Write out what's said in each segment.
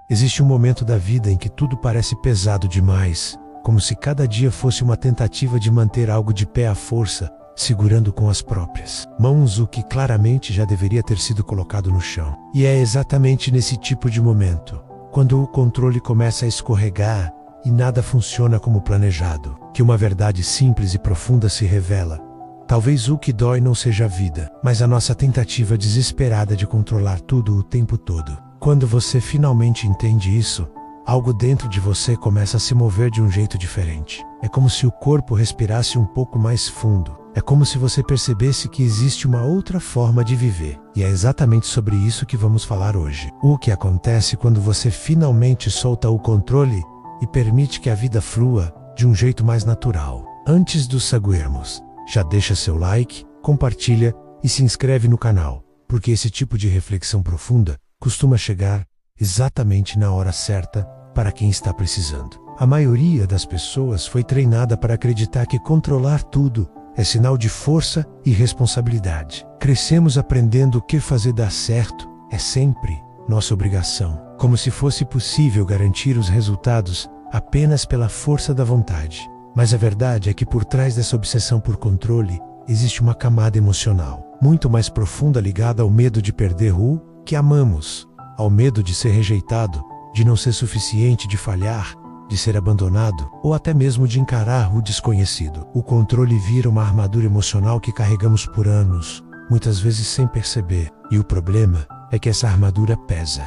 Existe um momento da vida em que tudo parece pesado demais, como se cada dia fosse uma tentativa de manter algo de pé à força, segurando com as próprias mãos o que claramente já deveria ter sido colocado no chão. E é exatamente nesse tipo de momento, quando o controle começa a escorregar e nada funciona como planejado, que uma verdade simples e profunda se revela. Talvez o que dói não seja a vida, mas a nossa tentativa desesperada de controlar tudo o tempo todo. Quando você finalmente entende isso, algo dentro de você começa a se mover de um jeito diferente. É como se o corpo respirasse um pouco mais fundo. É como se você percebesse que existe uma outra forma de viver. E é exatamente sobre isso que vamos falar hoje. O que acontece quando você finalmente solta o controle e permite que a vida flua de um jeito mais natural. Antes de saguarmos, já deixa seu like, compartilha e se inscreve no canal, porque esse tipo de reflexão profunda costuma chegar exatamente na hora certa para quem está precisando. A maioria das pessoas foi treinada para acreditar que controlar tudo é sinal de força e responsabilidade. Crescemos aprendendo que fazer dar certo é sempre nossa obrigação, como se fosse possível garantir os resultados apenas pela força da vontade. Mas a verdade é que por trás dessa obsessão por controle existe uma camada emocional muito mais profunda ligada ao medo de perder o que amamos, ao medo de ser rejeitado, de não ser suficiente, de falhar, de ser abandonado, ou até mesmo de encarar o desconhecido. O controle vira uma armadura emocional que carregamos por anos, muitas vezes sem perceber. E o problema é que essa armadura pesa,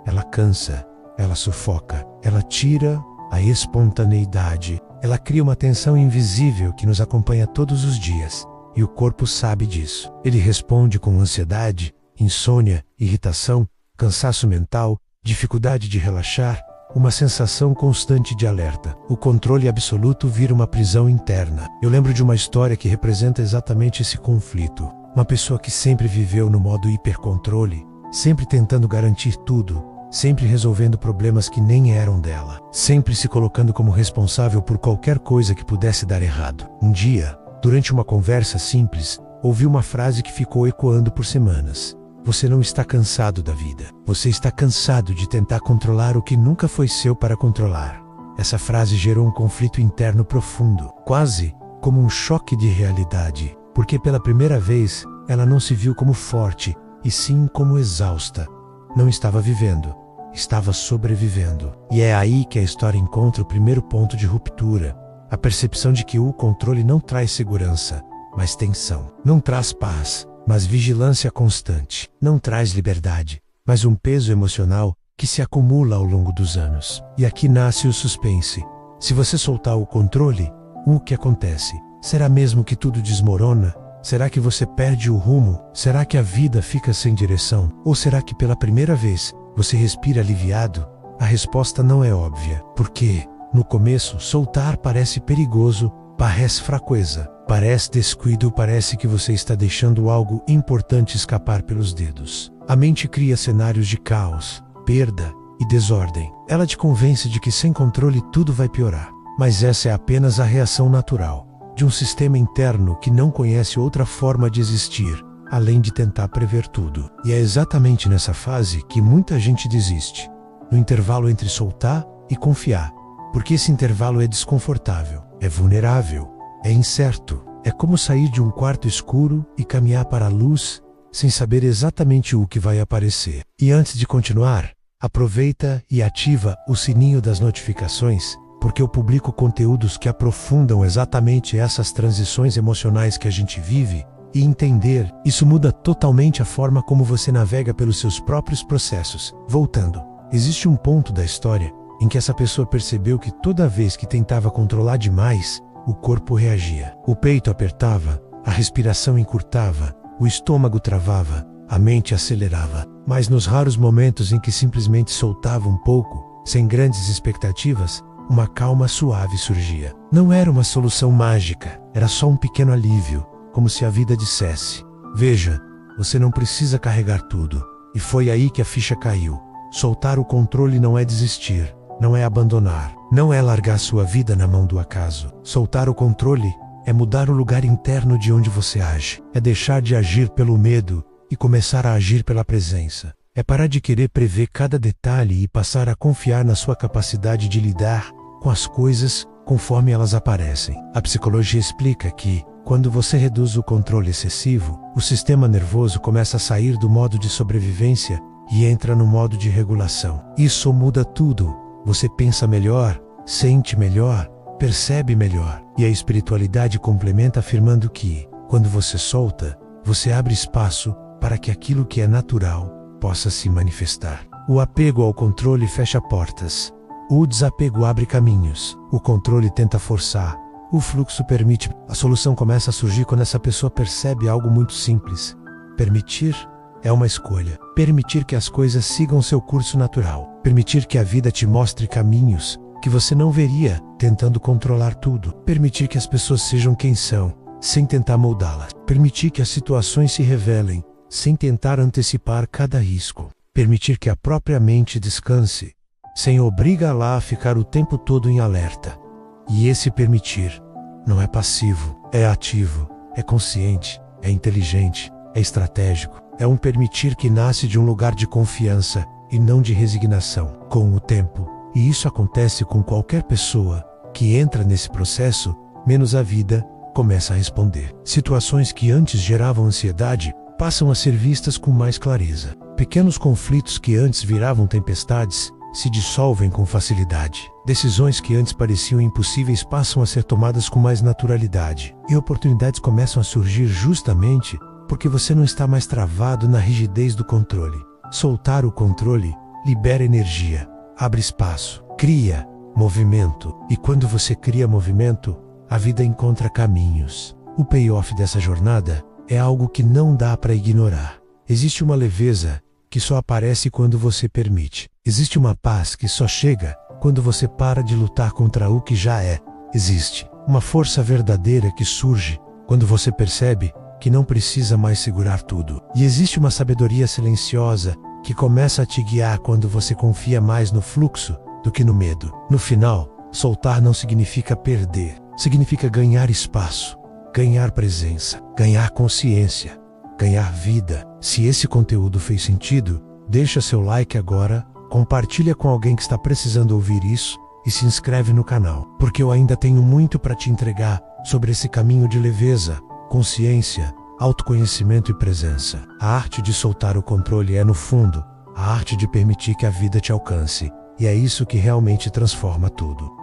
ela cansa, ela sufoca, ela tira a espontaneidade, ela cria uma tensão invisível que nos acompanha todos os dias. E o corpo sabe disso. Ele responde com ansiedade, insônia, irritação, cansaço mental, dificuldade de relaxar, uma sensação constante de alerta. O controle absoluto vira uma prisão interna. Eu lembro de uma história que representa exatamente esse conflito. Uma pessoa que sempre viveu no modo hipercontrole, sempre tentando garantir tudo, sempre resolvendo problemas que nem eram dela, sempre se colocando como responsável por qualquer coisa que pudesse dar errado. Um dia, durante uma conversa simples, ouvi uma frase que ficou ecoando por semanas. Você não está cansado da vida. Você está cansado de tentar controlar o que nunca foi seu para controlar. Essa frase gerou um conflito interno profundo, quase como um choque de realidade, porque pela primeira vez ela não se viu como forte, e sim como exausta. Não estava vivendo, estava sobrevivendo. E é aí que a história encontra o primeiro ponto de ruptura. A percepção de que o controle não traz segurança, mas tensão. Não traz paz, mas vigilância constante. Não traz liberdade, mas um peso emocional que se acumula ao longo dos anos. E aqui nasce o suspense. Se você soltar o controle, o que acontece? Será mesmo que tudo desmorona? Será que você perde o rumo? Será que a vida fica sem direção? Ou será que pela primeira vez você respira aliviado? A resposta não é óbvia. Por quê? No começo, soltar parece perigoso, parece fraqueza, parece descuido, parece que você está deixando algo importante escapar pelos dedos. A mente cria cenários de caos, perda e desordem. Ela te convence de que sem controle tudo vai piorar. Mas essa é apenas a reação natural de um sistema interno que não conhece outra forma de existir, além de tentar prever tudo. E é exatamente nessa fase que muita gente desiste, no intervalo entre soltar e confiar. Porque esse intervalo é desconfortável, é vulnerável, é incerto. É como sair de um quarto escuro e caminhar para a luz, sem saber exatamente o que vai aparecer. E antes de continuar, aproveita e ativa o sininho das notificações, porque eu publico conteúdos que aprofundam exatamente essas transições emocionais que a gente vive, e entender isso muda totalmente a forma como você navega pelos seus próprios processos. Voltando, existe um ponto da história em que essa pessoa percebeu que toda vez que tentava controlar demais, o corpo reagia. O peito apertava, a respiração encurtava, o estômago travava, a mente acelerava. Mas nos raros momentos em que simplesmente soltava um pouco, sem grandes expectativas, uma calma suave surgia. Não era uma solução mágica, era só um pequeno alívio, como se a vida dissesse: veja, você não precisa carregar tudo. E foi aí que a ficha caiu. Soltar o controle não é desistir, não é abandonar, não é largar sua vida na mão do acaso. Soltar o controle é mudar o lugar interno de onde você age. É deixar de agir pelo medo e começar a agir pela presença. É parar de querer prever cada detalhe e passar a confiar na sua capacidade de lidar com as coisas conforme elas aparecem. A psicologia explica que, quando você reduz o controle excessivo, o sistema nervoso começa a sair do modo de sobrevivência e entra no modo de regulação. Isso muda tudo. Você pensa melhor, sente melhor, percebe melhor. E a espiritualidade complementa afirmando que, quando você solta, você abre espaço para que aquilo que é natural possa se manifestar. O apego ao controle fecha portas. O desapego abre caminhos. O controle tenta forçar. O fluxo permite. A solução começa a surgir quando essa pessoa percebe algo muito simples. Permitir é uma escolha. Permitir que as coisas sigam seu curso natural. Permitir que a vida te mostre caminhos que você não veria tentando controlar tudo. Permitir que as pessoas sejam quem são, sem tentar moldá-las. Permitir que as situações se revelem, sem tentar antecipar cada risco. Permitir que a própria mente descanse, sem obrigá-la a ficar o tempo todo em alerta. E esse permitir não é passivo, é ativo, é consciente, é inteligente, é estratégico. É um permitir que nasce de um lugar de confiança e não de resignação. Com o tempo, e isso acontece com qualquer pessoa que entra nesse processo, menos a vida começa a responder. Situações que antes geravam ansiedade passam a ser vistas com mais clareza. Pequenos conflitos que antes viravam tempestades se dissolvem com facilidade. Decisões que antes pareciam impossíveis passam a ser tomadas com mais naturalidade. E oportunidades começam a surgir justamente porque você não está mais travado na rigidez do controle. Soltar o controle libera energia, abre espaço, cria movimento. E quando você cria movimento, a vida encontra caminhos. O payoff dessa jornada é algo que não dá para ignorar. Existe uma leveza que só aparece quando você permite. Existe uma paz que só chega quando você para de lutar contra o que já é. Existe uma força verdadeira que surge quando você percebe que não precisa mais segurar tudo. E existe uma sabedoria silenciosa que começa a te guiar quando você confia mais no fluxo do que no medo. No final, soltar não significa perder. Significa ganhar espaço, ganhar presença, ganhar consciência, ganhar vida. Se esse conteúdo fez sentido, deixa seu like agora, compartilha com alguém que está precisando ouvir isso e se inscreve no canal, porque eu ainda tenho muito para te entregar sobre esse caminho de leveza, consciência, autoconhecimento e presença. A arte de soltar o controle é, no fundo, a arte de permitir que a vida te alcance, e é isso que realmente transforma tudo.